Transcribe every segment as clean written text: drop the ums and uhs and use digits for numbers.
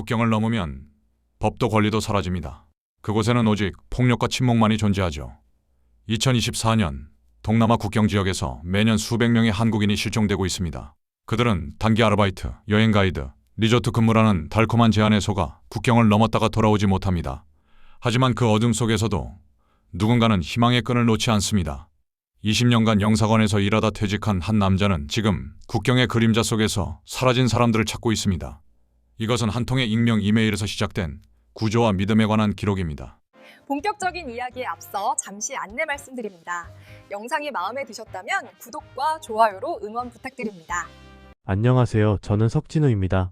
국경을 넘으면 법도 권리도 사라집니다. 그곳에는 오직 폭력과 침묵만이 존재하죠. 2024년 동남아 국경 지역에서 매년 수백 명의 한국인이 실종되고 있습니다. 그들은 단기 아르바이트, 여행 가이드, 리조트 근무라는 달콤한 제안에 속아 국경을 넘었다가 돌아오지 못합니다. 하지만 그 어둠 속에서도 누군가는 희망의 끈을 놓지 않습니다. 20년간 영사관에서 일하다 퇴직한 한 남자는 지금 국경의 그림자 속에서 사라진 사람들을 찾고 있습니다. 이것은 한 통의 익명 이메일에서 시작된 구조와 믿음에 관한 기록입니다. 본격적인 이야기에 앞서 잠시 안내 말씀드립니다. 영상이 마음에 드셨다면 구독과 좋아요로 응원 부탁드립니다. 안녕하세요. 저는 석진우입니다.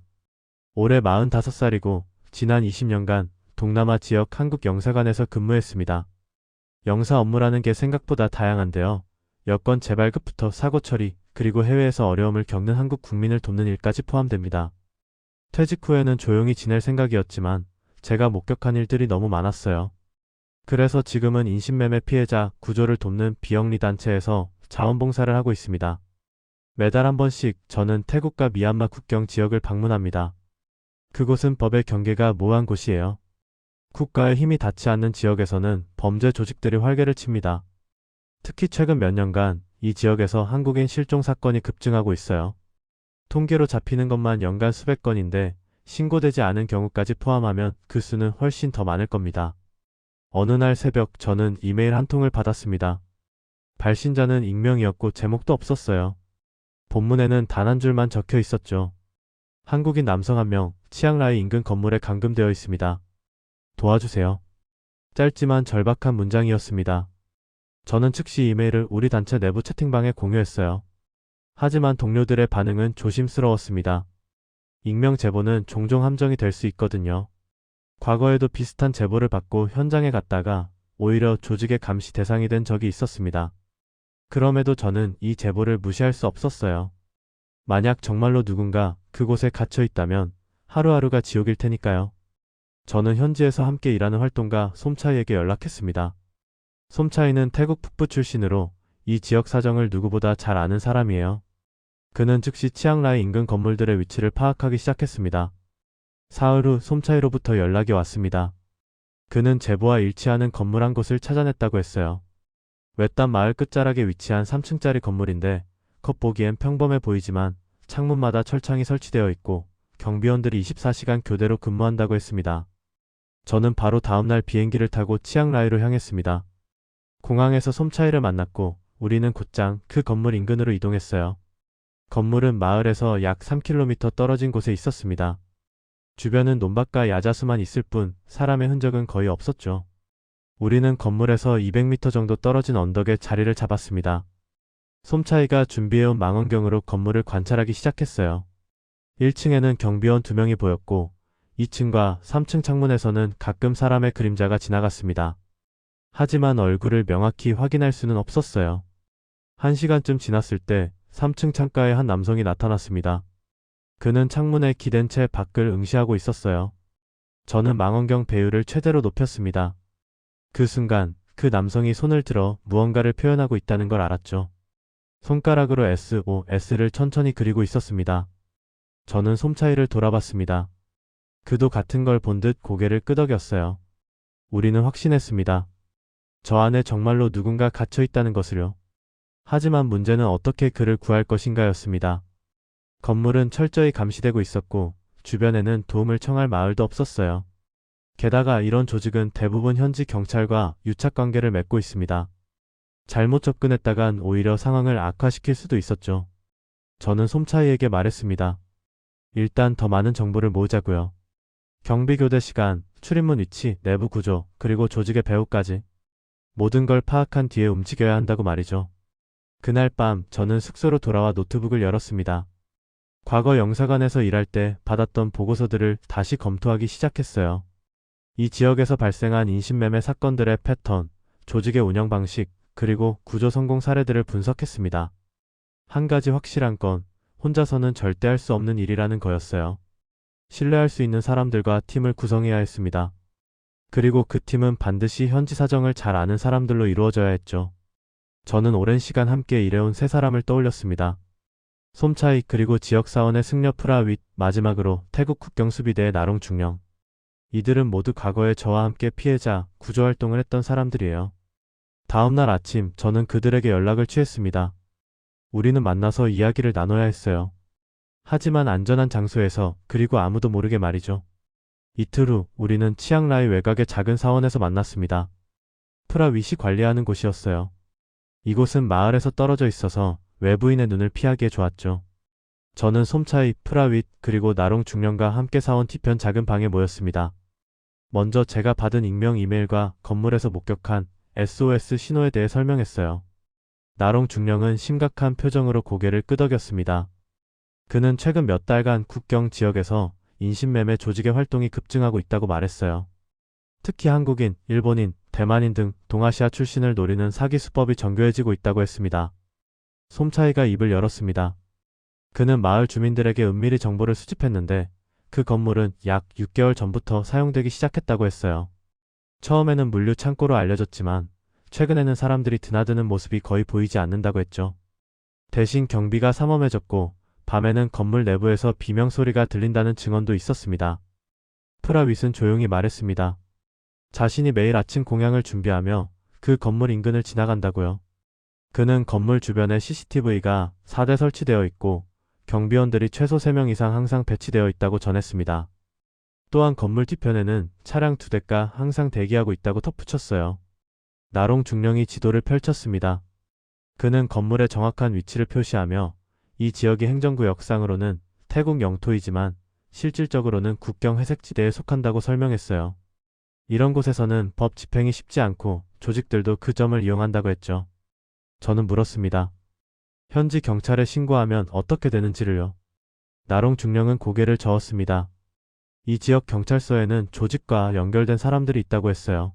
올해 45살이고 지난 20년간 동남아 지역 한국 영사관에서 근무했습니다. 영사 업무라는 게 생각보다 다양한데요. 여권 재발급부터 사고 처리, 그리고 해외에서 어려움을 겪는 한국 국민을 돕는 일까지 포함됩니다. 퇴직 후에는 조용히 지낼 생각이었지만 제가 목격한 일들이 너무 많았어요. 그래서 지금은 인신매매 피해자 구조를 돕는 비영리 단체에서 자원봉사를 하고 있습니다. 매달 한 번씩 저는 태국과 미얀마 국경 지역을 방문합니다. 그곳은 법의 경계가 모호한 곳이에요. 국가의 힘이 닿지 않는 지역에서는 범죄 조직들이 활개를 칩니다. 특히 최근 몇 년간 이 지역에서 한국인 실종 사건이 급증하고 있어요. 통계로 잡히는 것만 연간 수백 건인데 신고되지 않은 경우까지 포함하면 그 수는 훨씬 더 많을 겁니다. 어느 날 새벽 저는 이메일 한 통을 받았습니다. 발신자는 익명이었고 제목도 없었어요. 본문에는 단 한 줄만 적혀 있었죠. 한국인 남성 1명, 치앙라이 인근 건물에 감금되어 있습니다. 도와주세요. 짧지만 절박한 문장이었습니다. 저는 즉시 이메일을 우리 단체 내부 채팅방에 공유했어요. 하지만 동료들의 반응은 조심스러웠습니다. 익명 제보는 종종 함정이 될 수 있거든요. 과거에도 비슷한 제보를 받고 현장에 갔다가 오히려 조직의 감시 대상이 된 적이 있었습니다. 그럼에도 저는 이 제보를 무시할 수 없었어요. 만약 정말로 누군가 그곳에 갇혀 있다면 하루하루가 지옥일 테니까요. 저는 현지에서 함께 일하는 활동가 솜차이에게 연락했습니다. 솜차이는 태국 북부 출신으로 이 지역 사정을 누구보다 잘 아는 사람이에요. 그는 즉시 치앙라이 인근 건물들의 위치를 파악하기 시작했습니다. 사흘 후 솜차이로부터 연락이 왔습니다. 그는 제보와 일치하는 건물 한 곳을 찾아냈다고 했어요. 외딴 마을 끝자락에 위치한 3층짜리 건물인데 겉보기엔 평범해 보이지만 창문마다 철창이 설치되어 있고 경비원들이 24시간 교대로 근무한다고 했습니다. 저는 바로 다음날 비행기를 타고 치앙라이로 향했습니다. 공항에서 솜차이를 만났고 우리는 곧장 그 건물 인근으로 이동했어요. 건물은 마을에서 약 3km 떨어진 곳에 있었습니다. 주변은 논밭과 야자수만 있을 뿐 사람의 흔적은 거의 없었죠. 우리는 건물에서 200m 정도 떨어진 언덕에 자리를 잡았습니다. 솜차이가 준비해온 망원경으로 건물을 관찰하기 시작했어요. 1층에는 경비원 2명이 보였고 2층과 3층 창문에서는 가끔 사람의 그림자가 지나갔습니다. 하지만 얼굴을 명확히 확인할 수는 없었어요. 1시간쯤 지났을 때 3층 창가에 한 남성이 나타났습니다. 그는 창문에 기댄 채 밖을 응시하고 있었어요. 저는 망원경 배율을 최대로 높였습니다. 그 순간 그 남성이 손을 들어 무언가를 표현하고 있다는 걸 알았죠. 손가락으로 SOS를 천천히 그리고 있었습니다. 저는 솜차이를 돌아봤습니다. 그도 같은 걸 본 듯 고개를 끄덕였어요. 우리는 확신했습니다. 저 안에 정말로 누군가 갇혀 있다는 것을요. 하지만 문제는 어떻게 그를 구할 것인가였습니다. 건물은 철저히 감시되고 있었고 주변에는 도움을 청할 마을도 없었어요. 게다가 이런 조직은 대부분 현지 경찰과 유착관계를 맺고 있습니다. 잘못 접근했다간 오히려 상황을 악화시킬 수도 있었죠. 저는 솜차이에게 말했습니다. 일단 더 많은 정보를 모으자고요. 경비교대 시간, 출입문 위치, 내부 구조, 그리고 조직의 배후까지 모든 걸 파악한 뒤에 움직여야 한다고 말이죠. 그날 밤 저는 숙소로 돌아와 노트북을 열었습니다. 과거 영사관에서 일할 때 받았던 보고서들을 다시 검토하기 시작했어요. 이 지역에서 발생한 인신매매 사건들의 패턴, 조직의 운영 방식, 그리고 구조 성공 사례들을 분석했습니다. 한 가지 확실한 건 혼자서는 절대 할 수 없는 일이라는 거였어요. 신뢰할 수 있는 사람들과 팀을 구성해야 했습니다. 그리고 그 팀은 반드시 현지 사정을 잘 아는 사람들로 이루어져야 했죠. 저는 오랜 시간 함께 일해온 세 사람을 떠올렸습니다. 솜차이 그리고 지역사원의 승려 프라윗, 마지막으로 태국 국경수비대의 나롱 중령. 이들은 모두 과거에 저와 함께 피해자 구조활동을 했던 사람들이에요. 다음날 아침 저는 그들에게 연락을 취했습니다. 우리는 만나서 이야기를 나눠야 했어요. 하지만 안전한 장소에서, 그리고 아무도 모르게 말이죠. 이틀 후 우리는 치앙라이 외곽의 작은 사원에서 만났습니다. 프라윗이 관리하는 곳이었어요. 이곳은 마을에서 떨어져 있어서 외부인의 눈을 피하기에 좋았죠. 저는 솜차이, 프라윗, 그리고 나롱 중령과 함께 사온 뒤편 작은 방에 모였습니다. 먼저 제가 받은 익명 이메일과 건물에서 목격한 SOS 신호에 대해 설명했어요. 나롱 중령은 심각한 표정으로 고개를 끄덕였습니다. 그는 최근 몇 달간 국경 지역에서 인신매매 조직의 활동이 급증하고 있다고 말했어요. 특히 한국인, 일본인, 대만인 등 동아시아 출신을 노리는 사기 수법이 정교해지고 있다고 했습니다. 솜차이가 입을 열었습니다. 그는 마을 주민들에게 은밀히 정보를 수집했는데 그 건물은 약 6개월 전부터 사용되기 시작했다고 했어요. 처음에는 물류 창고로 알려졌지만 최근에는 사람들이 드나드는 모습이 거의 보이지 않는다고 했죠. 대신 경비가 삼엄해졌고 밤에는 건물 내부에서 비명소리가 들린다는 증언도 있었습니다. 프라윗은 조용히 말했습니다. 자신이 매일 아침 공양을 준비하며 그 건물 인근을 지나간다고요. 그는 건물 주변에 CCTV가 4대 설치되어 있고 경비원들이 최소 3명 이상 항상 배치되어 있다고 전했습니다. 또한 건물 뒤편에는 차량 2대가 항상 대기하고 있다고 덧붙였어요. 나롱 중령이 지도를 펼쳤습니다. 그는 건물의 정확한 위치를 표시하며 이 지역이 행정구역상으로는 태국 영토이지만 실질적으로는 국경 회색지대에 속한다고 설명했어요. 이런 곳에서는 법 집행이 쉽지 않고 조직들도 그 점을 이용한다고 했죠. 저는 물었습니다. 현지 경찰에 신고하면 어떻게 되는지를요. 나롱 중령은 고개를 저었습니다. 이 지역 경찰서에는 조직과 연결된 사람들이 있다고 했어요.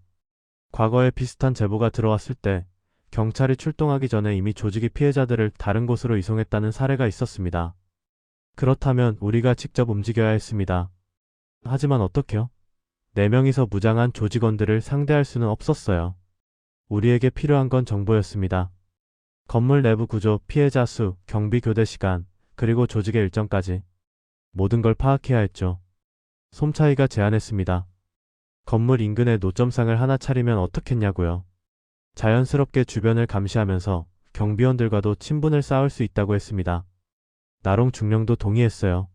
과거에 비슷한 제보가 들어왔을 때 경찰이 출동하기 전에 이미 조직이 피해자들을 다른 곳으로 이송했다는 사례가 있었습니다. 그렇다면 우리가 직접 움직여야 했습니다. 하지만 어떻게요? 4명이서 무장한 조직원들을 상대할 수는 없었어요. 우리에게 필요한 건 정보였습니다. 건물 내부 구조, 피해자 수, 경비 교대 시간, 그리고 조직의 일정까지 모든 걸 파악해야 했죠. 솜차이가 제안했습니다. 건물 인근에 노점상을 하나 차리면 어떻겠냐고요. 자연스럽게 주변을 감시하면서 경비원들과도 친분을 쌓을 수 있다고 했습니다. 나롱 중령도 동의했어요.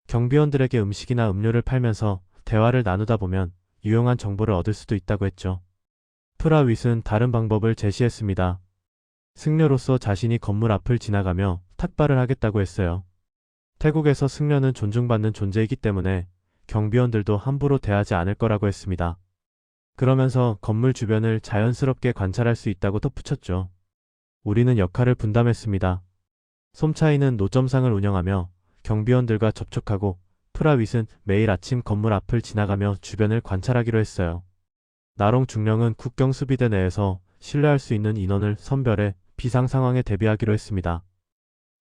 경비원들에게 음식이나 음료를 팔면서 대화를 나누다 보면 유용한 정보를 얻을 수도 있다고 했죠. 프라윗은 다른 방법을 제시했습니다. 승려로서 자신이 건물 앞을 지나가며 탁발을 하겠다고 했어요. 태국에서 승려는 존중받는 존재이기 때문에 경비원들도 함부로 대하지 않을 거라고 했습니다. 그러면서 건물 주변을 자연스럽게 관찰할 수 있다고 덧붙였죠. 우리는 역할을 분담했습니다. 솜차이는 노점상을 운영하며 경비원들과 접촉하고 프라윗은 매일 아침 건물 앞을 지나가며 주변을 관찰하기로 했어요. 나롱 중령은 국경수비대 내에서 신뢰할 수 있는 인원을 선별해 비상 상황에 대비하기로 했습니다.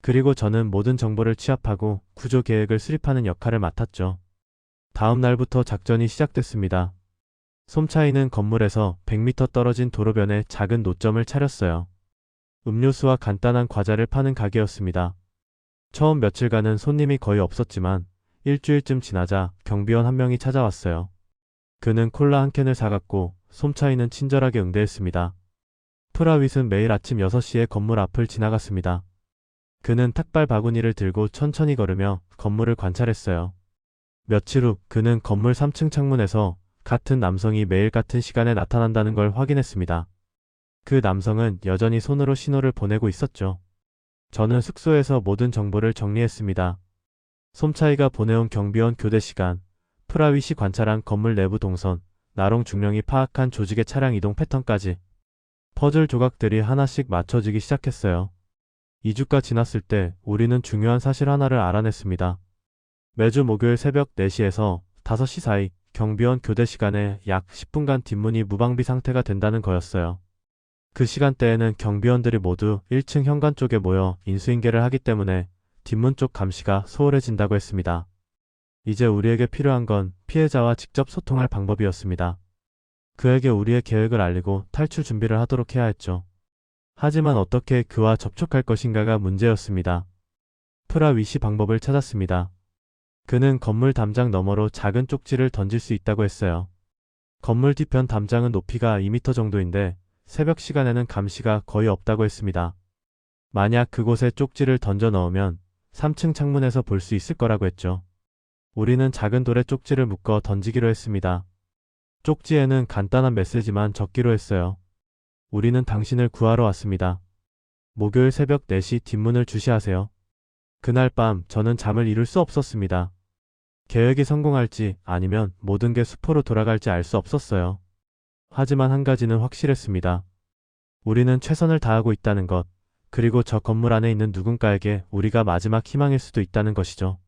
그리고 저는 모든 정보를 취합하고 구조 계획을 수립하는 역할을 맡았죠. 다음 날부터 작전이 시작됐습니다. 솜차이는 건물에서 100m 떨어진 도로변에 작은 노점을 차렸어요. 음료수와 간단한 과자를 파는 가게였습니다. 처음 며칠간은 손님이 거의 없었지만 일주일쯤 지나자 경비원 한 명이 찾아왔어요. 그는 콜라 한 캔을 사갔고 솜차이는 친절하게 응대했습니다. 프라윗은 매일 아침 6시에 건물 앞을 지나갔습니다. 그는 탁발 바구니를 들고 천천히 걸으며 건물을 관찰했어요. 며칠 후 그는 건물 3층 창문에서 같은 남성이 매일 같은 시간에 나타난다는 걸 확인했습니다. 그 남성은 여전히 손으로 신호를 보내고 있었죠. 저는 숙소에서 모든 정보를 정리했습니다. 솜차이가 보내온 경비원 교대 시간, 프라윗이 관찰한 건물 내부 동선, 나롱 중령이 파악한 조직의 차량 이동 패턴까지 퍼즐 조각들이 하나씩 맞춰지기 시작했어요. 2주가 지났을 때 우리는 중요한 사실 하나를 알아냈습니다. 매주 목요일 새벽 4시에서 5시 사이 경비원 교대 시간에 약 10분간 뒷문이 무방비 상태가 된다는 거였어요. 그 시간대에는 경비원들이 모두 1층 현관 쪽에 모여 인수인계를 하기 때문에 뒷문 쪽 감시가 소홀해진다고 했습니다. 이제 우리에게 필요한 건 피해자와 직접 소통할 방법이었습니다. 그에게 우리의 계획을 알리고 탈출 준비를 하도록 해야 했죠. 하지만 어떻게 그와 접촉할 것인가가 문제였습니다. 프라윗이 방법을 찾았습니다. 그는 건물 담장 너머로 작은 쪽지를 던질 수 있다고 했어요. 건물 뒤편 담장은 높이가 2m 정도인데 새벽 시간에는 감시가 거의 없다고 했습니다. 만약 그곳에 쪽지를 던져 넣으면 3층 창문에서 볼 수 있을 거라고 했죠. 우리는 작은 돌에 쪽지를 묶어 던지기로 했습니다. 쪽지에는 간단한 메시지만 적기로 했어요. 우리는 당신을 구하러 왔습니다. 목요일 새벽 4시 뒷문을 주시하세요. 그날 밤 저는 잠을 이룰 수 없었습니다. 계획이 성공할지 아니면 모든 게 수포로 돌아갈지 알 수 없었어요. 하지만 한 가지는 확실했습니다. 우리는 최선을 다하고 있다는 것, 그리고 저 건물 안에 있는 누군가에게 우리가 마지막 희망일 수도 있다는 것이죠.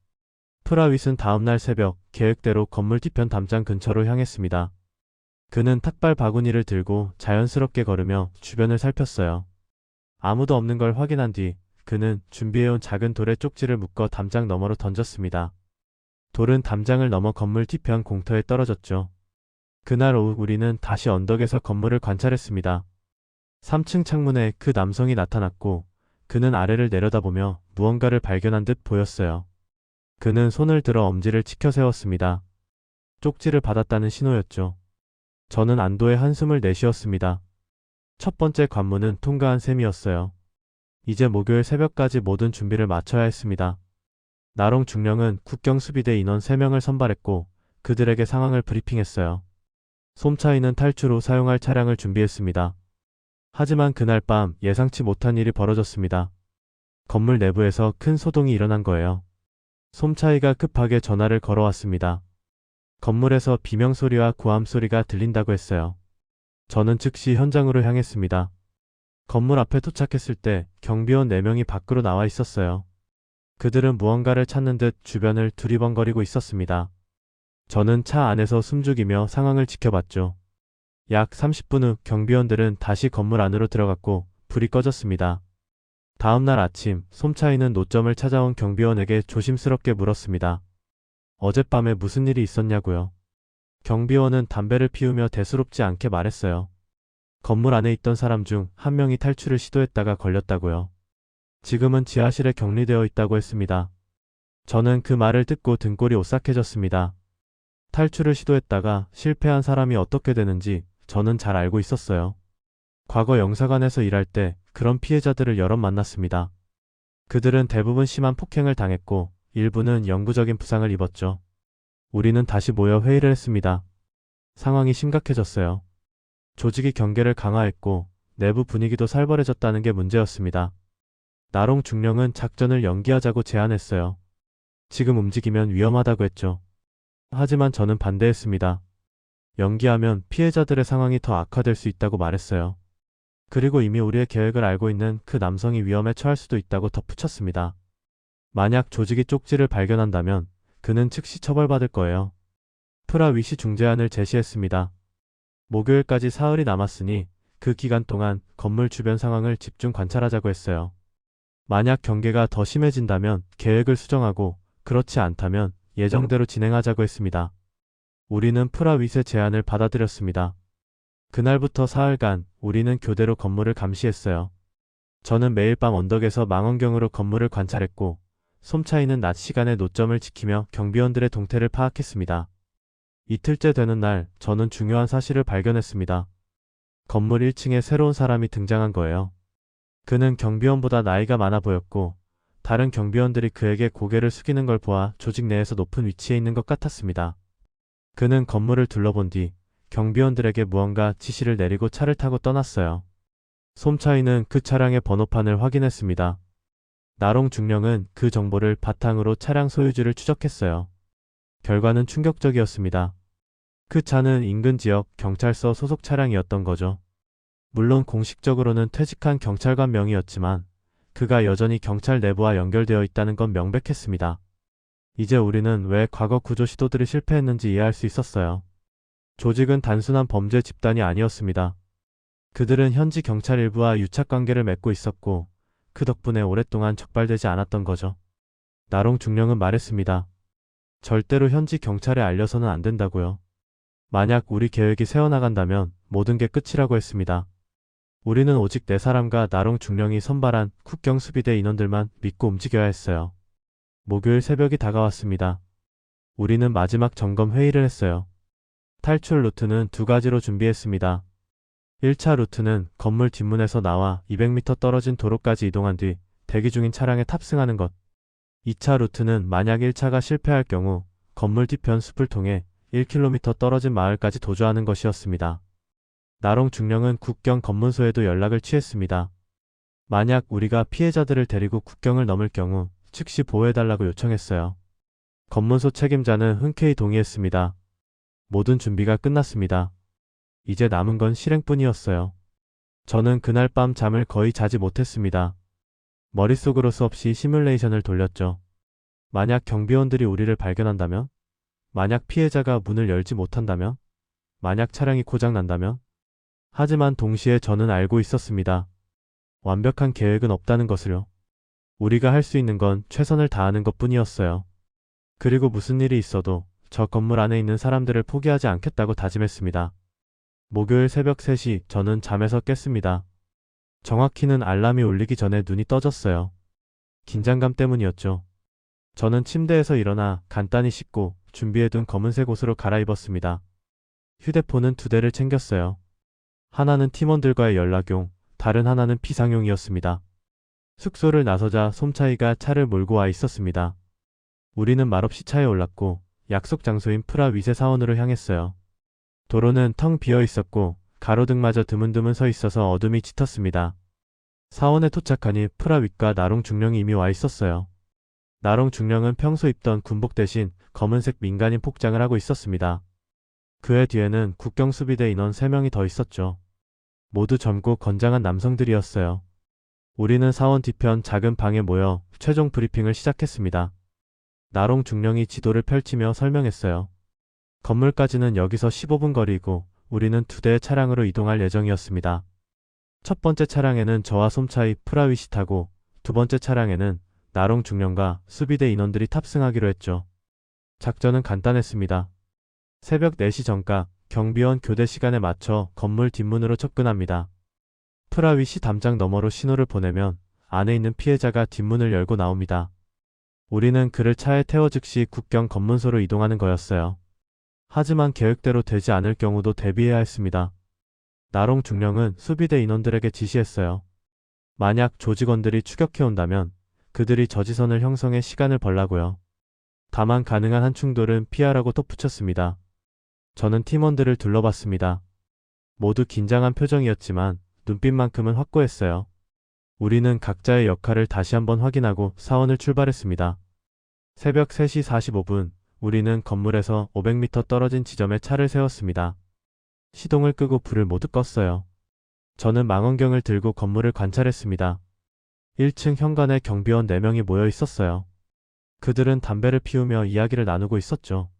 프라윗은 다음날 새벽 계획대로 건물 뒤편 담장 근처로 향했습니다. 그는 탁발 바구니를 들고 자연스럽게 걸으며 주변을 살폈어요. 아무도 없는 걸 확인한 뒤 그는 준비해온 작은 돌에 쪽지를 묶어 담장 너머로 던졌습니다. 돌은 담장을 넘어 건물 뒤편 공터에 떨어졌죠. 그날 오후 우리는 다시 언덕에서 건물을 관찰했습니다. 3층 창문에 그 남성이 나타났고 그는 아래를 내려다보며 무언가를 발견한 듯 보였어요. 그는 손을 들어 엄지를 치켜 세웠습니다. 쪽지를 받았다는 신호였죠. 저는 안도의 한숨을 내쉬었습니다. 첫 번째 관문은 통과한 셈이었어요. 이제 목요일 새벽까지 모든 준비를 마쳐야 했습니다. 나롱 중령은 국경수비대 인원 3명을 선발했고 그들에게 상황을 브리핑했어요. 솜차이는 탈출 후 사용할 차량을 준비했습니다. 하지만 그날 밤 예상치 못한 일이 벌어졌습니다. 건물 내부에서 큰 소동이 일어난 거예요. 솜차이가 급하게 전화를 걸어왔습니다. 건물에서 비명소리와 고함소리가 들린다고 했어요. 저는 즉시 현장으로 향했습니다. 건물 앞에 도착했을 때 경비원 4명이 밖으로 나와 있었어요. 그들은 무언가를 찾는 듯 주변을 두리번거리고 있었습니다. 저는 차 안에서 숨죽이며 상황을 지켜봤죠. 약 30분 후 경비원들은 다시 건물 안으로 들어갔고 불이 꺼졌습니다. 다음날 아침 솜차이는 노점을 찾아온 경비원에게 조심스럽게 물었습니다. 어젯밤에 무슨 일이 있었냐고요. 경비원은 담배를 피우며 대수롭지 않게 말했어요. 건물 안에 있던 사람 중 한 명이 탈출을 시도했다가 걸렸다고요. 지금은 지하실에 격리되어 있다고 했습니다. 저는 그 말을 듣고 등골이 오싹해졌습니다. 탈출을 시도했다가 실패한 사람이 어떻게 되는지 저는 잘 알고 있었어요. 과거 영사관에서 일할 때 그런 피해자들을 여럿 만났습니다. 그들은 대부분 심한 폭행을 당했고 일부는 영구적인 부상을 입었죠. 우리는 다시 모여 회의를 했습니다. 상황이 심각해졌어요. 조직이 경계를 강화했고 내부 분위기도 살벌해졌다는 게 문제였습니다. 나롱 중령은 작전을 연기하자고 제안했어요. 지금 움직이면 위험하다고 했죠. 하지만 저는 반대했습니다. 연기하면 피해자들의 상황이 더 악화될 수 있다고 말했어요. 그리고 이미 우리의 계획을 알고 있는 그 남성이 위험에 처할 수도 있다고 덧붙였습니다. 만약 조직이 쪽지를 발견한다면 그는 즉시 처벌받을 거예요. 프라윗이 중재안을 제시했습니다. 목요일까지 사흘이 남았으니 그 기간 동안 건물 주변 상황을 집중 관찰하자고 했어요. 만약 경계가 더 심해진다면 계획을 수정하고 그렇지 않다면 예정대로 진행하자고 했습니다. 우리는 프라윗의 제안을 받아들였습니다. 그날부터 사흘간 우리는 교대로 건물을 감시했어요. 저는 매일 밤 언덕에서 망원경으로 건물을 관찰했고 솜차이는 낮 시간에 노점을 지키며 경비원들의 동태를 파악했습니다. 이틀째 되는 날 저는 중요한 사실을 발견했습니다. 건물 1층에 새로운 사람이 등장한 거예요. 그는 경비원보다 나이가 많아 보였고 다른 경비원들이 그에게 고개를 숙이는 걸 보아 조직 내에서 높은 위치에 있는 것 같았습니다. 그는 건물을 둘러본 뒤 경비원들에게 무언가 지시를 내리고 차를 타고 떠났어요. 솜차이는 그 차량의 번호판을 확인했습니다. 나롱 중령은 그 정보를 바탕으로 차량 소유주를 추적했어요. 결과는 충격적이었습니다. 그 차는 인근 지역 경찰서 소속 차량이었던 거죠. 물론 공식적으로는 퇴직한 경찰관 명의였지만 그가 여전히 경찰 내부와 연결되어 있다는 건 명백했습니다. 이제 우리는 왜 과거 구조 시도들이 실패했는지 이해할 수 있었어요. 조직은 단순한 범죄 집단이 아니었습니다. 그들은 현지 경찰 일부와 유착관계를 맺고 있었고 그 덕분에 오랫동안 적발되지 않았던 거죠. 나롱 중령은 말했습니다. 절대로 현지 경찰에 알려서는 안 된다고요. 만약 우리 계획이 새어나간다면 모든 게 끝이라고 했습니다. 우리는 오직 4사람과 나롱 중령이 선발한 국경수비대 인원들만 믿고 움직여야 했어요. 목요일 새벽이 다가왔습니다. 우리는 마지막 점검 회의를 했어요. 탈출 루트는 두 가지로 준비했습니다. 1차 루트는 건물 뒷문에서 나와 200m 떨어진 도로까지 이동한 뒤 대기 중인 차량에 탑승하는 것. 2차 루트는 만약 1차가 실패할 경우 건물 뒤편 숲을 통해 1km 떨어진 마을까지 도주하는 것이었습니다. 나롱 중령은 국경 검문소에도 연락을 취했습니다. 만약 우리가 피해자들을 데리고 국경을 넘을 경우 즉시 보호해달라고 요청했어요. 검문소 책임자는 흔쾌히 동의했습니다. 모든 준비가 끝났습니다. 이제 남은 건 실행뿐이었어요. 저는 그날 밤 잠을 거의 자지 못했습니다. 머릿속으로 수없이 시뮬레이션을 돌렸죠. 만약 경비원들이 우리를 발견한다면? 만약 피해자가 문을 열지 못한다면? 만약 차량이 고장난다면? 하지만 동시에 저는 알고 있었습니다. 완벽한 계획은 없다는 것을요. 우리가 할 수 있는 건 최선을 다하는 것뿐이었어요. 그리고 무슨 일이 있어도 저 건물 안에 있는 사람들을 포기하지 않겠다고 다짐했습니다. 목요일 새벽 3시 저는 잠에서 깼습니다. 정확히는 알람이 울리기 전에 눈이 떠졌어요. 긴장감 때문이었죠. 저는 침대에서 일어나 간단히 씻고 준비해둔 검은색 옷으로 갈아입었습니다. 휴대폰은 2대를 챙겼어요. 하나는 팀원들과의 연락용, 다른 하나는 비상용이었습니다. 숙소를 나서자 솜차이가 차를 몰고 와 있었습니다. 우리는 말없이 차에 올랐고 약속 장소인 프라윗의 사원으로 향했어요. 도로는 텅 비어 있었고 가로등마저 드문드문 서 있어서 어둠이 짙었습니다. 사원에 도착하니 프라윗과 나롱 중령이 이미 와 있었어요. 나롱 중령은 평소 입던 군복 대신 검은색 민간인 복장을 하고 있었습니다. 그의 뒤에는 국경수비대 인원 3명이 더 있었죠. 모두 젊고 건장한 남성들이었어요. 우리는 사원 뒤편 작은 방에 모여 최종 브리핑을 시작했습니다. 나롱 중령이 지도를 펼치며 설명했어요. 건물까지는 여기서 15분 거리이고 우리는 2대의 차량으로 이동할 예정이었습니다. 첫 번째 차량에는 저와 솜차이 프라윗이 타고 두 번째 차량에는 나롱 중령과 수비대 인원들이 탑승하기로 했죠. 작전은 간단했습니다. 새벽 4시 정각 경비원 교대 시간에 맞춰 건물 뒷문으로 접근합니다. 프라윗이 담장 너머로 신호를 보내면 안에 있는 피해자가 뒷문을 열고 나옵니다. 우리는 그를 차에 태워 즉시 국경 검문소로 이동하는 거였어요. 하지만 계획대로 되지 않을 경우도 대비해야 했습니다. 나롱 중령은 수비대 인원들에게 지시했어요. 만약 조직원들이 추격해온다면 그들이 저지선을 형성해 시간을 벌라고요. 다만 가능한 한 충돌은 피하라고 덧붙였습니다. 저는 팀원들을 둘러봤습니다. 모두 긴장한 표정이었지만 눈빛만큼은 확고했어요. 우리는 각자의 역할을 다시 한번 확인하고 사원을 출발했습니다. 새벽 3시 45분 우리는 건물에서 500m 떨어진 지점에 차를 세웠습니다. 시동을 끄고 불을 모두 껐어요. 저는 망원경을 들고 건물을 관찰했습니다. 1층 현관에 경비원 4명이 모여 있었어요. 그들은 담배를 피우며 이야기를 나누고 있었죠.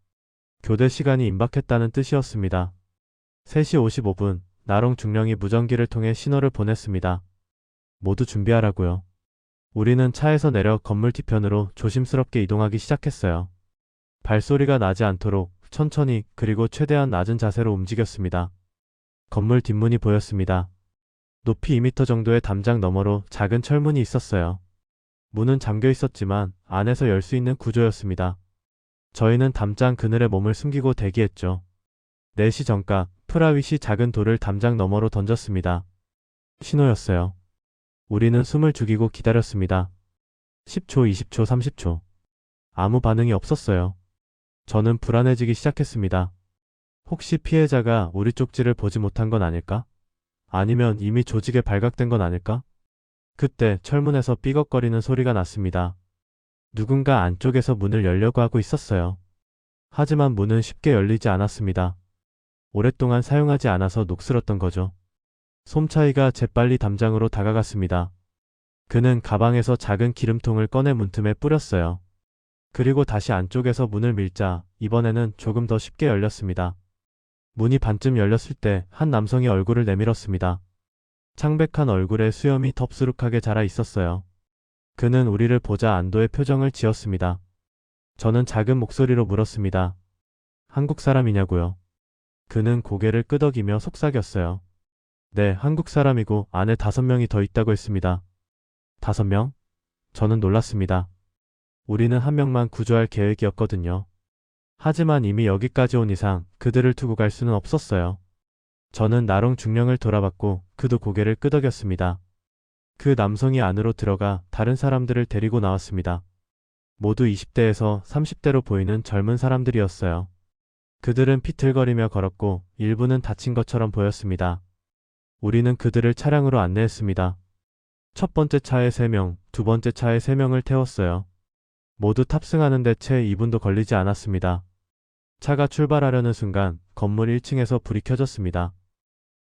교대 시간이 임박했다는 뜻이었습니다. 3시 55분 나롱 중령이 무전기를 통해 신호를 보냈습니다. 모두 준비하라고요. 우리는 차에서 내려 건물 뒤편으로 조심스럽게 이동하기 시작했어요. 발소리가 나지 않도록 천천히 그리고 최대한 낮은 자세로 움직였습니다. 건물 뒷문이 보였습니다. 높이 2m 정도의 담장 너머로 작은 철문이 있었어요. 문은 잠겨 있었지만 안에서 열 수 있는 구조였습니다. 저희는 담장 그늘에 몸을 숨기고 대기했죠. 4시 정각 프라윗이 작은 돌을 담장 너머로 던졌습니다. 신호였어요. 우리는 숨을 죽이고 기다렸습니다. 10초, 20초, 30초. 아무 반응이 없었어요. 저는 불안해지기 시작했습니다. 혹시 피해자가 우리 쪽지를 보지 못한 건 아닐까? 아니면 이미 조직에 발각된 건 아닐까? 그때 철문에서 삐걱거리는 소리가 났습니다. 누군가 안쪽에서 문을 열려고 하고 있었어요. 하지만 문은 쉽게 열리지 않았습니다. 오랫동안 사용하지 않아서 녹슬었던 거죠. 솜차이가 재빨리 담장으로 다가갔습니다. 그는 가방에서 작은 기름통을 꺼내 문틈에 뿌렸어요. 그리고 다시 안쪽에서 문을 밀자 이번에는 조금 더 쉽게 열렸습니다. 문이 반쯤 열렸을 때 한 남성이 얼굴을 내밀었습니다. 창백한 얼굴에 수염이 덥수룩하게 자라 있었어요. 그는 우리를 보자 안도의 표정을 지었습니다. 저는 작은 목소리로 물었습니다. 한국 사람이냐고요? 그는 고개를 끄덕이며 속삭였어요. 네, 한국 사람이고 안에 5명이 더 있다고 했습니다. 5명? 저는 놀랐습니다. 우리는 한 명만 구조할 계획이었거든요. 하지만 이미 여기까지 온 이상 그들을 두고 갈 수는 없었어요. 저는 나롱 중령을 돌아봤고 그도 고개를 끄덕였습니다. 그 남성이 안으로 들어가 다른 사람들을 데리고 나왔습니다. 모두 20대에서 30대로 보이는 젊은 사람들이었어요. 그들은 비틀거리며 걸었고 일부는 다친 것처럼 보였습니다. 우리는 그들을 차량으로 안내했습니다. 첫 번째 차에 3명, 두 번째 차에 3명을 태웠어요. 모두 탑승하는데 채 2분도 걸리지 않았습니다. 차가 출발하려는 순간 건물 1층에서 불이 켜졌습니다.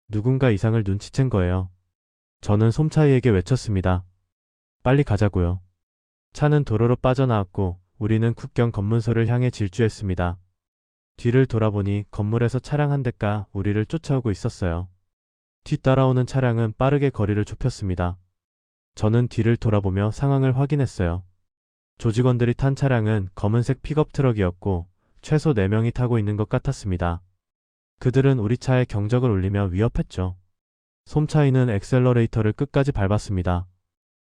누군가 이상을 눈치챈 거예요. 저는 솜차이에게 외쳤습니다. 빨리 가자고요. 차는 도로로 빠져나왔고 우리는 국경 검문소를 향해 질주했습니다. 뒤를 돌아보니 건물에서 차량 한 대가 우리를 쫓아오고 있었어요. 뒤따라오는 차량은 빠르게 거리를 좁혔습니다. 저는 뒤를 돌아보며 상황을 확인했어요. 조직원들이 탄 차량은 검은색 픽업 트럭이었고 최소 4명이 타고 있는 것 같았습니다. 그들은 우리 차에 경적을 울리며 위협했죠. 솜차이는 엑셀러레이터를 끝까지 밟았습니다.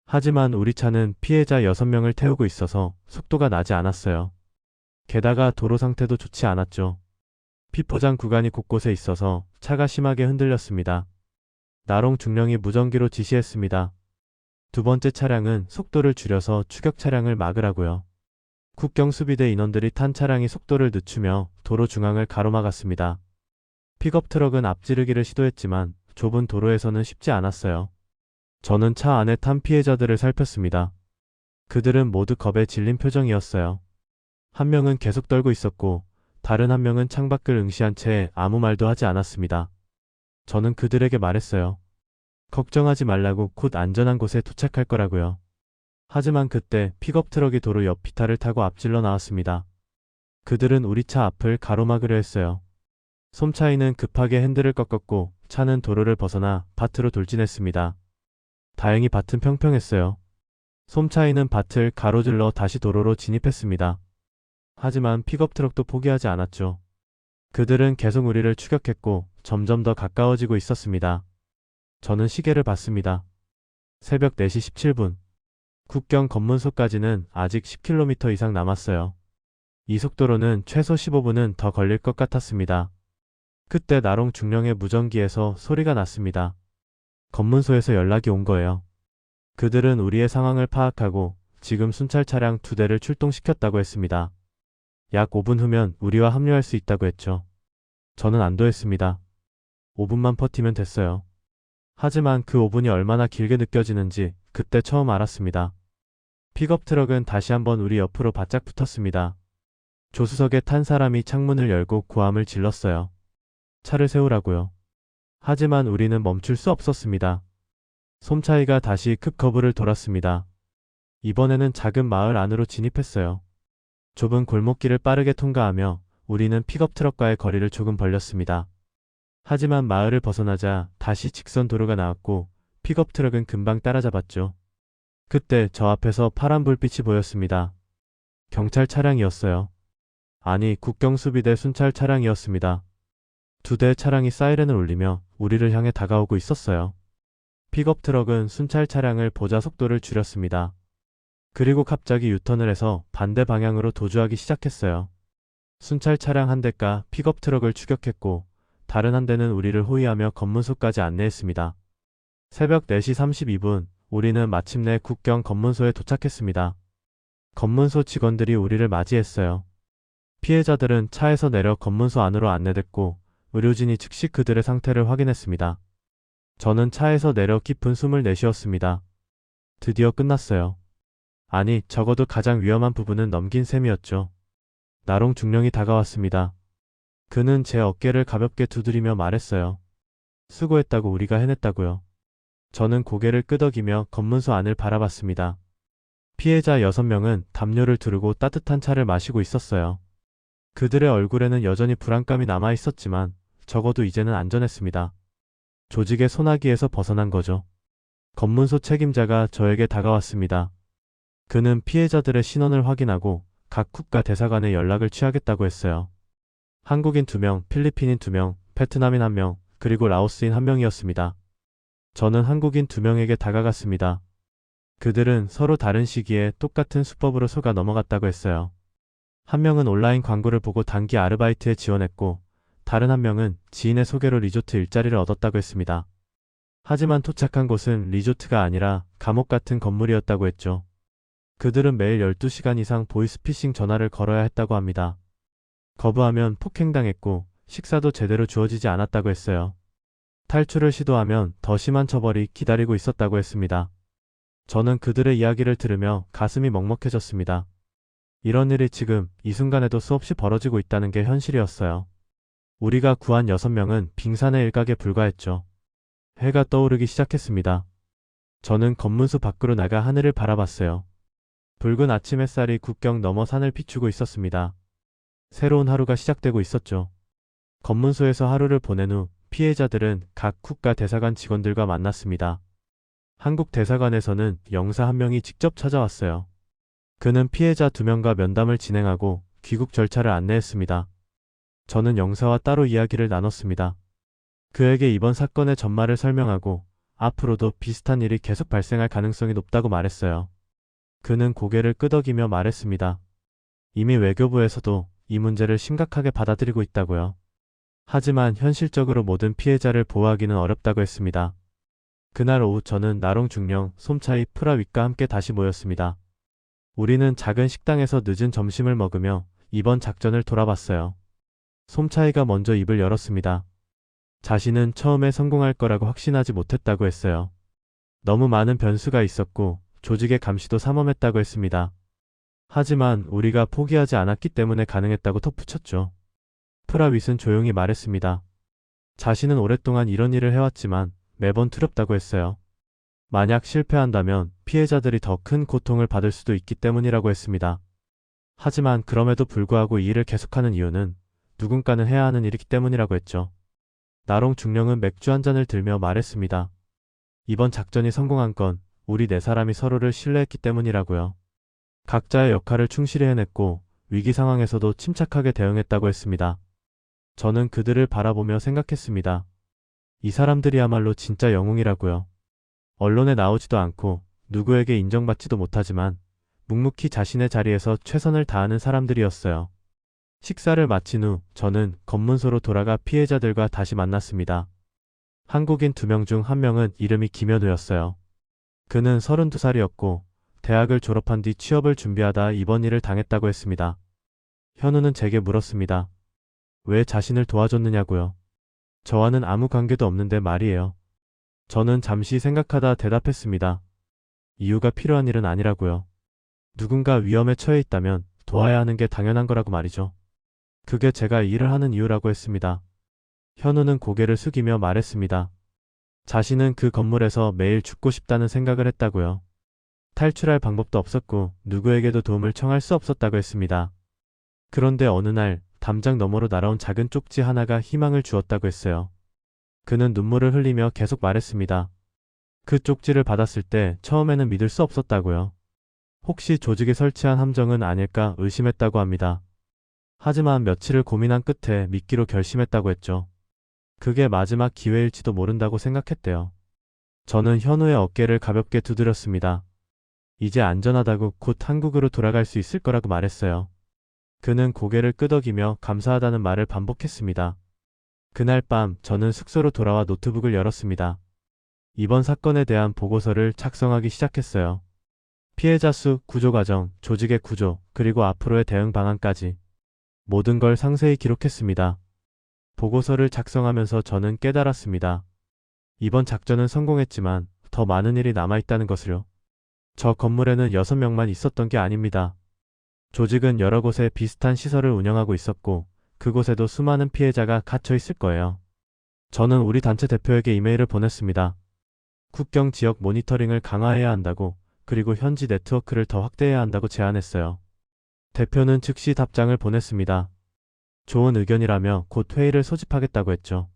하지만 우리 차는 피해자 6명을 태우고 있어서 속도가 나지 않았어요. 게다가 도로 상태도 좋지 않았죠. 피포장 구간이 곳곳에 있어서 차가 심하게 흔들렸습니다. 나롱 중령이 무전기로 지시했습니다. 두 번째 차량은 속도를 줄여서 추격 차량을 막으라고요. 국경 수비대 인원들이 탄 차량이 속도를 늦추며 도로 중앙을 가로막았습니다. 픽업 트럭은 앞지르기를 시도했지만 좁은 도로에서는 쉽지 않았어요. 저는 차 안에 탄 피해자들을 살폈습니다. 그들은 모두 겁에 질린 표정이었어요. 한 명은 계속 떨고 있었고 다른 한 명은 창밖을 응시한 채 아무 말도 하지 않았습니다. 저는 그들에게 말했어요. 걱정하지 말라고 곧 안전한 곳에 도착할 거라고요. 하지만 그때 픽업 트럭이 도로 옆 비탈을 타고 앞질러 나왔습니다. 그들은 우리 차 앞을 가로막으려 했어요. 솜차이는 급하게 핸들을 꺾었고 차는 도로를 벗어나 밭으로 돌진했습니다. 다행히 밭은 평평했어요. 솜차이는 밭을 가로질러 다시 도로로 진입했습니다. 하지만 픽업 트럭도 포기하지 않았죠. 그들은 계속 우리를 추격했고 점점 더 가까워지고 있었습니다. 저는 시계를 봤습니다. 새벽 4시 17분. 국경 검문소까지는 아직 10km 이상 남았어요. 이 속도로는 최소 15분은 더 걸릴 것 같았습니다. 그때 나롱 중령의 무전기에서 소리가 났습니다. 검문소에서 연락이 온 거예요. 그들은 우리의 상황을 파악하고 지금 순찰 차량 2대를 출동시켰다고 했습니다. 약 5분 후면 우리와 합류할 수 있다고 했죠. 저는 안도했습니다. 5분만 버티면 됐어요. 하지만 그 5분이 얼마나 길게 느껴지는지 그때 처음 알았습니다. 픽업 트럭은 다시 한번 우리 옆으로 바짝 붙었습니다. 조수석에 탄 사람이 창문을 열고 고함을 질렀어요. 차를 세우라고요. 하지만 우리는 멈출 수 없었습니다. 솜차이가 다시 급 커브를 돌았습니다. 이번에는 작은 마을 안으로 진입했어요. 좁은 골목길을 빠르게 통과하며 우리는 픽업 트럭과의 거리를 조금 벌렸습니다. 하지만 마을을 벗어나자 다시 직선 도로가 나왔고 픽업 트럭은 금방 따라잡았죠. 그때 저 앞에서 파란 불빛이 보였습니다. 경찰 차량이었어요. 아니, 국경수비대 순찰 차량이었습니다. 2대의 차량이 사이렌을 울리며 우리를 향해 다가오고 있었어요. 픽업 트럭은 순찰 차량을 보자 속도를 줄였습니다. 그리고 갑자기 유턴을 해서 반대 방향으로 도주하기 시작했어요. 순찰 차량 한 대가 픽업 트럭을 추격했고 다른 한 대는 우리를 호위하며 검문소까지 안내했습니다. 새벽 4시 32분, 우리는 마침내 국경 검문소에 도착했습니다. 검문소 직원들이 우리를 맞이했어요. 피해자들은 차에서 내려 검문소 안으로 안내됐고 의료진이 즉시 그들의 상태를 확인했습니다. 저는 차에서 내려 깊은 숨을 내쉬었습니다. 드디어 끝났어요. 아니, 적어도 가장 위험한 부분은 넘긴 셈이었죠. 나롱 중령이 다가왔습니다. 그는 제 어깨를 가볍게 두드리며 말했어요. 수고했다고, 우리가 해냈다고요. 저는 고개를 끄덕이며 검문소 안을 바라봤습니다. 피해자 6명은 담요를 두르고 따뜻한 차를 마시고 있었어요. 그들의 얼굴에는 여전히 불안감이 남아 있었지만 적어도 이제는 안전했습니다. 조직의 소나기에서 벗어난 거죠. 검문소 책임자가 저에게 다가왔습니다. 그는 피해자들의 신원을 확인하고 각 국가 대사관에 연락을 취하겠다고 했어요. 한국인 2명, 필리핀인 2명, 베트남인 1명, 그리고 라오스인 1명이었습니다. 저는 한국인 2명에게 다가갔습니다. 그들은 서로 다른 시기에 똑같은 수법으로 속아 넘어갔다고 했어요. 한 명은 온라인 광고를 보고 단기 아르바이트에 지원했고, 다른 한 명은 지인의 소개로 리조트 일자리를 얻었다고 했습니다. 하지만 도착한 곳은 리조트가 아니라 감옥 같은 건물이었다고 했죠. 그들은 매일 12시간 이상 보이스피싱 전화를 걸어야 했다고 합니다. 거부하면 폭행당했고 식사도 제대로 주어지지 않았다고 했어요. 탈출을 시도하면 더 심한 처벌이 기다리고 있었다고 했습니다. 저는 그들의 이야기를 들으며 가슴이 먹먹해졌습니다. 이런 일이 지금 이 순간에도 수없이 벌어지고 있다는 게 현실이었어요. 우리가 구한 6명은 빙산의 일각에 불과했죠. 해가 떠오르기 시작했습니다. 저는 검문소 밖으로 나가 하늘을 바라봤어요. 붉은 아침 햇살이 국경 너머 산을 비추고 있었습니다. 새로운 하루가 시작되고 있었죠. 검문소에서 하루를 보낸 후 피해자들은 각 국가 대사관 직원들과 만났습니다. 한국 대사관에서는 영사 한 명이 직접 찾아왔어요. 그는 피해자 2명과 면담을 진행하고 귀국 절차를 안내했습니다. 저는 영사와 따로 이야기를 나눴습니다. 그에게 이번 사건의 전말을 설명하고 앞으로도 비슷한 일이 계속 발생할 가능성이 높다고 말했어요. 그는 고개를 끄덕이며 말했습니다. 이미 외교부에서도 이 문제를 심각하게 받아들이고 있다고요. 하지만 현실적으로 모든 피해자를 보호하기는 어렵다고 했습니다. 그날 오후 저는 나롱 중령, 솜차이, 프라윗과 함께 다시 모였습니다. 우리는 작은 식당에서 늦은 점심을 먹으며 이번 작전을 돌아봤어요. 솜차이가 먼저 입을 열었습니다. 자신은 처음에 성공할 거라고 확신하지 못했다고 했어요. 너무 많은 변수가 있었고 조직의 감시도 삼엄했다고 했습니다. 하지만 우리가 포기하지 않았기 때문에 가능했다고 덧붙였죠. 프라윗은 조용히 말했습니다. 자신은 오랫동안 이런 일을 해왔지만 매번 두렵다고 했어요. 만약 실패한다면 피해자들이 더 큰 고통을 받을 수도 있기 때문이라고 했습니다. 하지만 그럼에도 불구하고 이 일을 계속하는 이유는 누군가는 해야 하는 일이기 때문이라고 했죠. 나롱 중령은 맥주 한 잔을 들며 말했습니다. 이번 작전이 성공한 건 우리 4사람이 서로를 신뢰했기 때문이라고요. 각자의 역할을 충실히 해냈고 위기 상황에서도 침착하게 대응했다고 했습니다. 저는 그들을 바라보며 생각했습니다. 이 사람들이야말로 진짜 영웅이라고요. 언론에 나오지도 않고 누구에게 인정받지도 못하지만 묵묵히 자신의 자리에서 최선을 다하는 사람들이었어요. 식사를 마친 후 저는 검문소로 돌아가 피해자들과 다시 만났습니다. 한국인 2명 중 1명은 이름이 김현우였어요. 그는 32살이었고 대학을 졸업한 뒤 취업을 준비하다 이번 일을 당했다고 했습니다. 현우는 제게 물었습니다. 왜 자신을 도와줬느냐고요. 저와는 아무 관계도 없는데 말이에요. 저는 잠시 생각하다 대답했습니다. 이유가 필요한 일은 아니라고요. 누군가 위험에 처해 있다면 도와야 하는 게 당연한 거라고 말이죠. 그게 제가 이 일을 하는 이유라고 했습니다. 현우는 고개를 숙이며 말했습니다. 자신은 그 건물에서 매일 죽고 싶다는 생각을 했다고요. 탈출할 방법도 없었고 누구에게도 도움을 청할 수 없었다고 했습니다. 그런데 어느 날 담장 너머로 날아온 작은 쪽지 하나가 희망을 주었다고 했어요. 그는 눈물을 흘리며 계속 말했습니다. 그 쪽지를 받았을 때 처음에는 믿을 수 없었다고요. 혹시 조직이 설치한 함정은 아닐까 의심했다고 합니다. 하지만 며칠을 고민한 끝에 믿기로 결심했다고 했죠. 그게 마지막 기회일지도 모른다고 생각했대요. 저는 현우의 어깨를 가볍게 두드렸습니다. 이제 안전하다고 곧 한국으로 돌아갈 수 있을 거라고 말했어요. 그는 고개를 끄덕이며 감사하다는 말을 반복했습니다. 그날 밤 저는 숙소로 돌아와 노트북을 열었습니다. 이번 사건에 대한 보고서를 작성하기 시작했어요. 피해자 수, 구조 과정, 조직의 구조, 그리고 앞으로의 대응 방안까지 모든 걸 상세히 기록했습니다. 보고서를 작성하면서 저는 깨달았습니다. 이번 작전은 성공했지만 더 많은 일이 남아있다는 것을요. 저 건물에는 6명만 있었던 게 아닙니다. 조직은 여러 곳에 비슷한 시설을 운영하고 있었고 그곳에도 수많은 피해자가 갇혀 있을 거예요. 저는 우리 단체 대표에게 이메일을 보냈습니다. 국경 지역 모니터링을 강화해야 한다고, 그리고 현지 네트워크를 더 확대해야 한다고 제안했어요. 대표는 즉시 답장을 보냈습니다. 좋은 의견이라며 곧 회의를 소집하겠다고 했죠.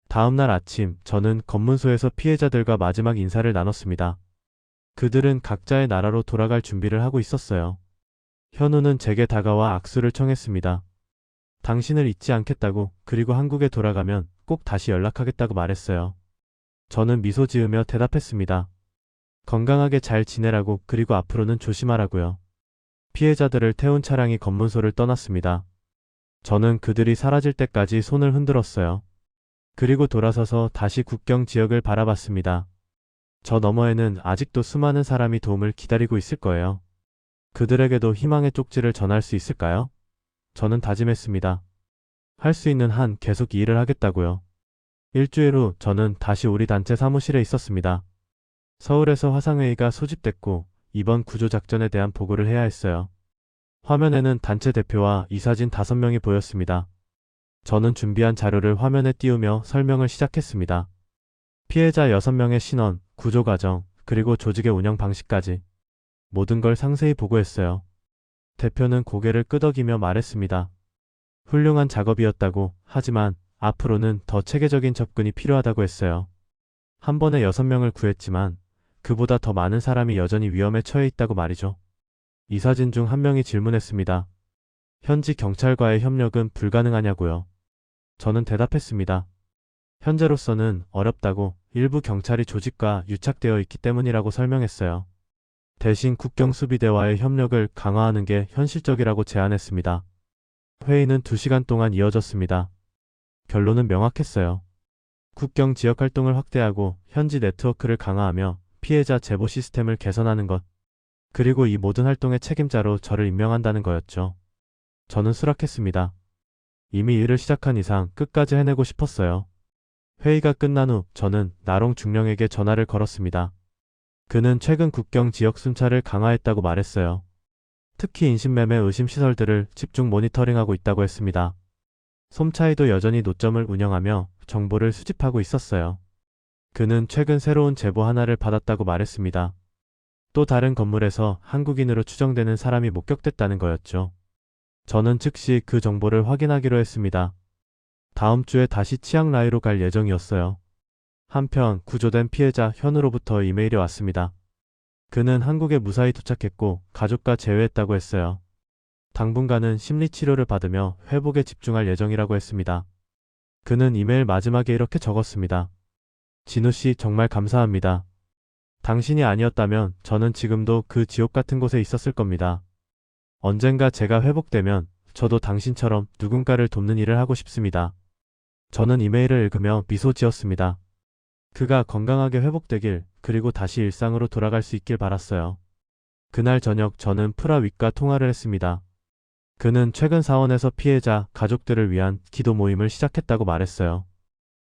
다음 날 아침 저는 검문소에서 피해자들과 마지막 인사를 나눴습니다. 그들은 각자의 나라로 돌아갈 준비를 하고 있었어요. 현우는 제게 다가와 악수를 청했습니다. 당신을 잊지 않겠다고, 그리고 한국에 돌아가면 꼭 다시 연락하겠다고 말했어요. 저는 미소 지으며 대답했습니다. 건강하게 잘 지내라고 그리고 앞으로는 조심하라고요. 피해자들을 태운 차량이 검문소를 떠났습니다. 저는 그들이 사라질 때까지 손을 흔들었어요. 그리고 돌아서서 다시 국경 지역을 바라봤습니다. 저 너머에는 아직도 수많은 사람이 도움을 기다리고 있을 거예요. 그들에게도 희망의 쪽지를 전할 수 있을까요? 저는 다짐했습니다. 할 수 있는 한 계속 이 일을 하겠다고요. 일주일 후 저는 다시 우리 단체 사무실에 있었습니다. 서울에서 화상회의가 소집됐고 이번 구조작전에 대한 보고를 해야 했어요. 화면에는 단체 대표와 이사진 5명이 보였습니다. 저는 준비한 자료를 화면에 띄우며 설명을 시작했습니다. 피해자 6명의 신원, 구조 과정, 그리고 조직의 운영 방식까지 모든 걸 상세히 보고했어요. 대표는 고개를 끄덕이며 말했습니다. 훌륭한 작업이었다고, 하지만 앞으로는 더 체계적인 접근이 필요하다고 했어요. 한 번에 6명을 구했지만 그보다 더 많은 사람이 여전히 위험에 처해 있다고 말이죠. 이사진 중 한 명이 질문했습니다. 현지 경찰과의 협력은 불가능하냐고요. 저는 대답했습니다. 현재로서는 어렵다고, 일부 경찰이 조직과 유착되어 있기 때문이라고 설명했어요. 대신 국경수비대와의 협력을 강화하는 게 현실적이라고 제안했습니다. 회의는 2시간 동안 이어졌습니다. 결론은 명확했어요. 국경 지역 활동을 확대하고 현지 네트워크를 강화하며 피해자 제보 시스템을 개선하는 것, 그리고 이 모든 활동의 책임자로 저를 임명한다는 거였죠. 저는 수락했습니다. 이미 일을 시작한 이상 끝까지 해내고 싶었어요. 회의가 끝난 후 저는 나롱 중령에게 전화를 걸었습니다. 그는 최근 국경 지역 순찰을 강화했다고 말했어요. 특히 인신매매 의심 시설들을 집중 모니터링하고 있다고 했습니다. 솜차이도 여전히 노점을 운영하며 정보를 수집하고 있었어요. 그는 최근 새로운 제보 하나를 받았다고 말했습니다. 또 다른 건물에서 한국인으로 추정되는 사람이 목격됐다는 거였죠. 저는 즉시 그 정보를 확인하기로 했습니다. 다음 주에 다시 치앙라이로 갈 예정이었어요. 한편 구조된 피해자 현우로부터 이메일이 왔습니다. 그는 한국에 무사히 도착했고 가족과 재회했다고 했어요. 당분간은 심리치료를 받으며 회복에 집중할 예정이라고 했습니다. 그는 이메일 마지막에 이렇게 적었습니다. 진우 씨 정말 감사합니다. 당신이 아니었다면 저는 지금도 그 지옥 같은 곳에 있었을 겁니다. 언젠가 제가 회복되면 저도 당신처럼 누군가를 돕는 일을 하고 싶습니다. 저는 이메일을 읽으며 미소 지었습니다. 그가 건강하게 회복되길, 그리고 다시 일상으로 돌아갈 수 있길 바랐어요. 그날 저녁 저는 프라 윗과 통화를 했습니다. 그는 최근 사원에서 피해자 가족들을 위한 기도 모임을 시작했다고 말했어요.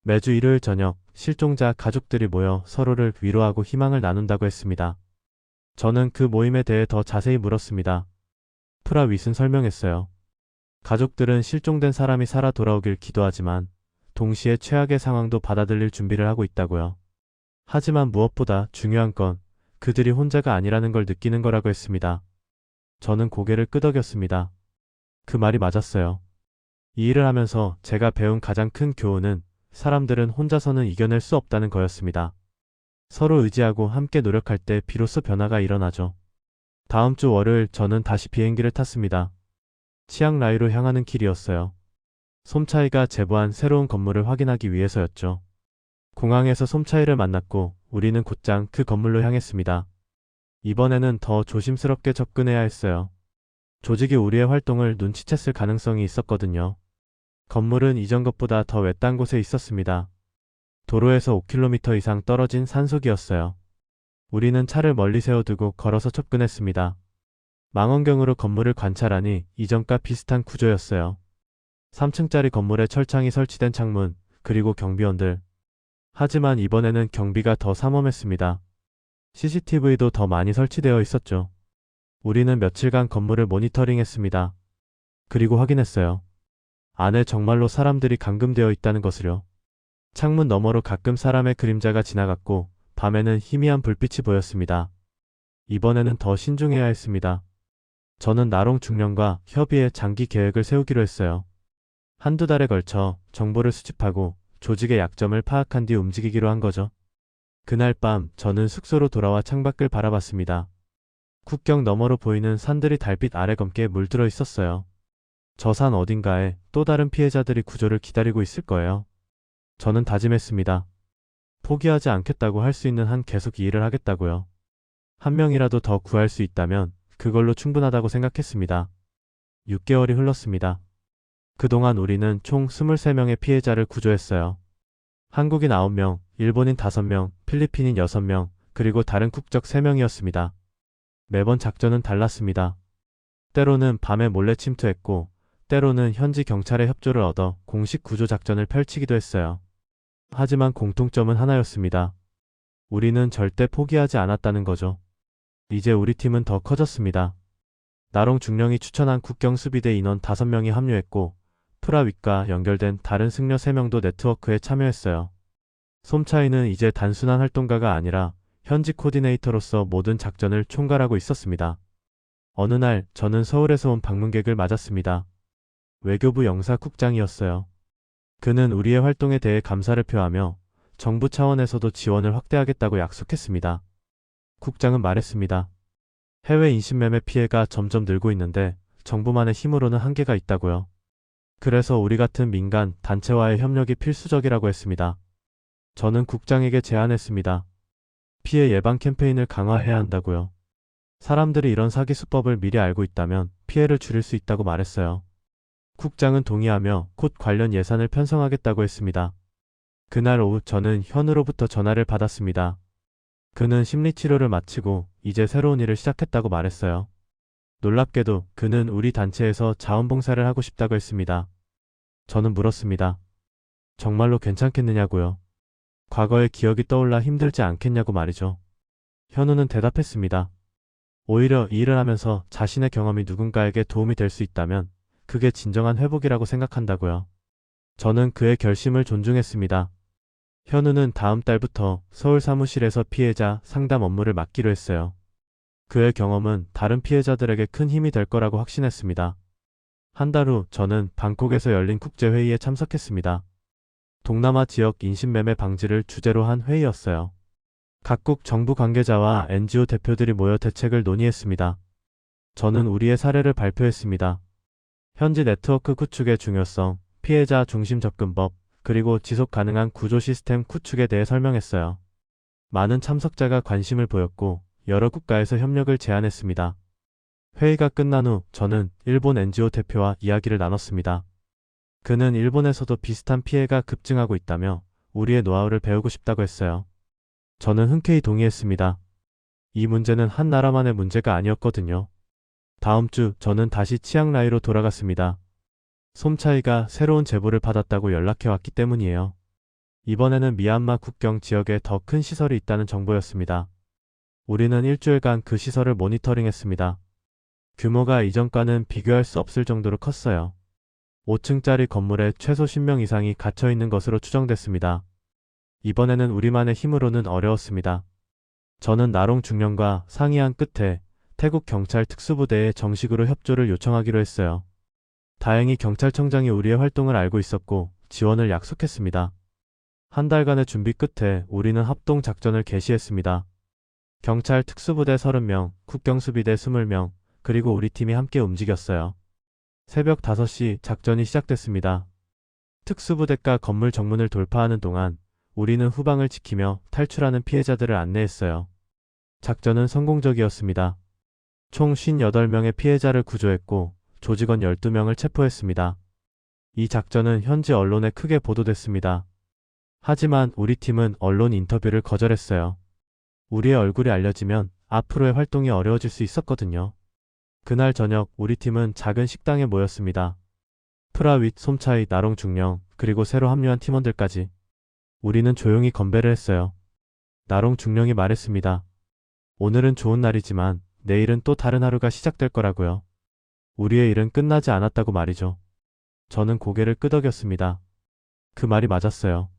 매주 일요일 저녁 실종자 가족들이 모여 서로를 위로하고 희망을 나눈다고 했습니다. 저는 그 모임에 대해 더 자세히 물었습니다. 프라 윗은 설명했어요. 가족들은 실종된 사람이 살아 돌아오길 기도하지만 동시에 최악의 상황도 받아들일 준비를 하고 있다고요. 하지만 무엇보다 중요한 건 그들이 혼자가 아니라는 걸 느끼는 거라고 했습니다. 저는 고개를 끄덕였습니다. 그 말이 맞았어요. 이 일을 하면서 제가 배운 가장 큰 교훈은 사람들은 혼자서는 이겨낼 수 없다는 거였습니다. 서로 의지하고 함께 노력할 때 비로소 변화가 일어나죠. 다음 주 월요일 저는 다시 비행기를 탔습니다. 치앙라이로 향하는 길이었어요. 솜차이가 제보한 새로운 건물을 확인하기 위해서였죠. 공항에서 솜차이를 만났고 우리는 곧장 그 건물로 향했습니다. 이번에는 더 조심스럽게 접근해야 했어요. 조직이 우리의 활동을 눈치챘을 가능성이 있었거든요. 건물은 이전 것보다 더 외딴 곳에 있었습니다. 도로에서 5km 이상 떨어진 산속이었어요. 우리는 차를 멀리 세워두고 걸어서 접근했습니다. 망원경으로 건물을 관찰하니 이전과 비슷한 구조였어요. 3층짜리 건물에 철창이 설치된 창문, 그리고 경비원들. 하지만 이번에는 경비가 더 삼엄했습니다. CCTV도 더 많이 설치되어 있었죠. 우리는 며칠간 건물을 모니터링했습니다. 그리고 확인했어요. 안에 정말로 사람들이 감금되어 있다는 것을요. 창문 너머로 가끔 사람의 그림자가 지나갔고 밤에는 희미한 불빛이 보였습니다. 이번에는 더 신중해야 했습니다. 저는 나롱 중령과 협의해 장기 계획을 세우기로 했어요. 한두 달에 걸쳐 정보를 수집하고 조직의 약점을 파악한 뒤 움직이기로 한 거죠. 그날 밤 저는 숙소로 돌아와 창밖을 바라봤습니다. 국경 너머로 보이는 산들이 달빛 아래 검게 물들어 있었어요. 저 산 어딘가에 또 다른 피해자들이 구조를 기다리고 있을 거예요. 저는 다짐했습니다. 포기하지 않겠다고, 할 수 있는 한 계속 이 일을 하겠다고요. 한 명이라도 더 구할 수 있다면 그걸로 충분하다고 생각했습니다. 6개월이 흘렀습니다. 그동안 우리는 총 23명의 피해자를 구조했어요. 한국인 9명, 일본인 5명, 필리핀인 6명, 그리고 다른 국적 3명이었습니다. 매번 작전은 달랐습니다. 때로는 밤에 몰래 침투했고, 때로는 현지 경찰의 협조를 얻어 공식 구조 작전을 펼치기도 했어요. 하지만 공통점은 하나였습니다. 우리는 절대 포기하지 않았다는 거죠. 이제 우리 팀은 더 커졌습니다. 나롱 중령이 추천한 국경수비대 인원 5명이 합류했고, 프라윗과 연결된 다른 승려 3명도 네트워크에 참여했어요. 솜차이는 이제 단순한 활동가가 아니라 현지 코디네이터로서 모든 작전을 총괄하고 있었습니다. 어느 날 저는 서울에서 온 방문객을 맞았습니다. 외교부 영사국장이었어요. 그는 우리의 활동에 대해 감사를 표하며 정부 차원에서도 지원을 확대하겠다고 약속했습니다. 국장은 말했습니다. 해외 인신매매 피해가 점점 늘고 있는데 정부만의 힘으로는 한계가 있다고요. 그래서 우리 같은 민간 단체와의 협력이 필수적이라고 했습니다. 저는 국장에게 제안했습니다. 피해 예방 캠페인을 강화해야 한다고요. 사람들이 이런 사기 수법을 미리 알고 있다면 피해를 줄일 수 있다고 말했어요. 국장은 동의하며 곧 관련 예산을 편성하겠다고 했습니다. 그날 오후 저는 현우로부터 전화를 받았습니다. 그는 심리치료를 마치고 이제 새로운 일을 시작했다고 말했어요. 놀랍게도 그는 우리 단체에서 자원봉사를 하고 싶다고 했습니다. 저는 물었습니다. 정말로 괜찮겠느냐고요. 과거의 기억이 떠올라 힘들지 않겠냐고 말이죠. 현우는 대답했습니다. 오히려 이 일을 하면서 자신의 경험이 누군가에게 도움이 될 수 있다면 그게 진정한 회복이라고 생각한다고요. 저는 그의 결심을 존중했습니다. 현우는 다음 달부터 서울 사무실에서 피해자 상담 업무를 맡기로 했어요. 그의 경험은 다른 피해자들에게 큰 힘이 될 거라고 확신했습니다. 한 달 후 저는 방콕에서 열린 국제회의에 참석했습니다. 동남아 지역 인신매매 방지를 주제로 한 회의였어요. 각국 정부 관계자와 NGO 대표들이 모여 대책을 논의했습니다. 저는 우리의 사례를 발표했습니다. 현지 네트워크 구축의 중요성, 피해자 중심 접근법, 그리고 지속 가능한 구조 시스템 구축에 대해 설명했어요. 많은 참석자가 관심을 보였고 여러 국가에서 협력을 제안했습니다. 회의가 끝난 후 저는 일본 NGO 대표와 이야기를 나눴습니다. 그는 일본에서도 비슷한 피해가 급증하고 있다며 우리의 노하우를 배우고 싶다고 했어요. 저는 흔쾌히 동의했습니다. 이 문제는 한 나라만의 문제가 아니었거든요. 다음 주 저는 다시 치앙라이로 돌아갔습니다. 솜차이가 새로운 제보를 받았다고 연락해왔기 때문이에요. 이번에는 미얀마 국경 지역에 더 큰 시설이 있다는 정보였습니다. 우리는 일주일간 그 시설을 모니터링했습니다. 규모가 이전과는 비교할 수 없을 정도로 컸어요. 5층짜리 건물에 최소 10명 이상이 갇혀있는 것으로 추정됐습니다. 이번에는 우리만의 힘으로는 어려웠습니다. 저는 나롱 중령과 상의한 끝에 태국 경찰 특수부대에 정식으로 협조를 요청하기로 했어요. 다행히 경찰청장이 우리의 활동을 알고 있었고 지원을 약속했습니다. 한 달간의 준비 끝에 우리는 합동 작전을 개시했습니다. 경찰 특수부대 30명, 국경수비대 20명, 그리고 우리 팀이 함께 움직였어요. 새벽 5시 작전이 시작됐습니다. 특수부대가 건물 정문을 돌파하는 동안 우리는 후방을 지키며 탈출하는 피해자들을 안내했어요. 작전은 성공적이었습니다. 총 58명의 피해자를 구조했고 조직원 12명을 체포했습니다. 이 작전은 현지 언론에 크게 보도됐습니다. 하지만 우리 팀은 언론 인터뷰를 거절했어요. 우리의 얼굴이 알려지면 앞으로의 활동이 어려워질 수 있었거든요. 그날 저녁 우리 팀은 작은 식당에 모였습니다. 프라윗, 솜차이, 나롱 중령, 그리고 새로 합류한 팀원들까지. 우리는 조용히 건배를 했어요. 나롱 중령이 말했습니다. 오늘은 좋은 날이지만 내일은 또 다른 하루가 시작될 거라고요. 우리의 일은 끝나지 않았다고 말이죠. 저는 고개를 끄덕였습니다. 그 말이 맞았어요.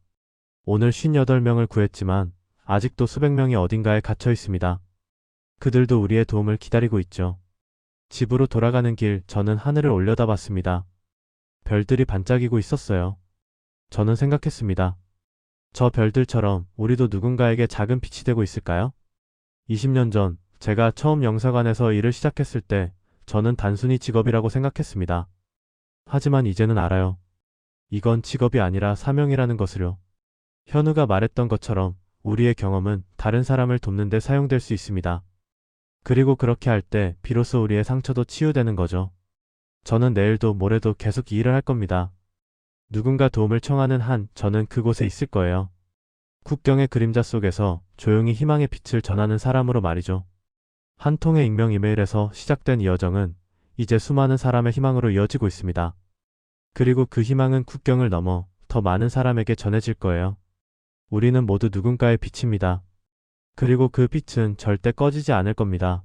오늘 58명을 구했지만 아직도 수백 명이 어딘가에 갇혀 있습니다. 그들도 우리의 도움을 기다리고 있죠. 집으로 돌아가는 길 저는 하늘을 올려다봤습니다. 별들이 반짝이고 있었어요. 저는 생각했습니다. 저 별들처럼 우리도 누군가에게 작은 빛이 되고 있을까요? 20년 전 제가 처음 영사관에서 일을 시작했을 때 저는 단순히 직업이라고 생각했습니다. 하지만 이제는 알아요. 이건 직업이 아니라 사명이라는 것을요. 현우가 말했던 것처럼 우리의 경험은 다른 사람을 돕는 데 사용될 수 있습니다. 그리고 그렇게 할 때 비로소 우리의 상처도 치유되는 거죠. 저는 내일도 모레도 계속 이 일을 할 겁니다. 누군가 도움을 청하는 한 저는 그곳에 있을 거예요. 국경의 그림자 속에서 조용히 희망의 빛을 전하는 사람으로 말이죠. 한 통의 익명 이메일에서 시작된 이 여정은 이제 수많은 사람의 희망으로 이어지고 있습니다. 그리고 그 희망은 국경을 넘어 더 많은 사람에게 전해질 거예요. 우리는 모두 누군가의 빛입니다. 그리고 그 빛은 절대 꺼지지 않을 겁니다.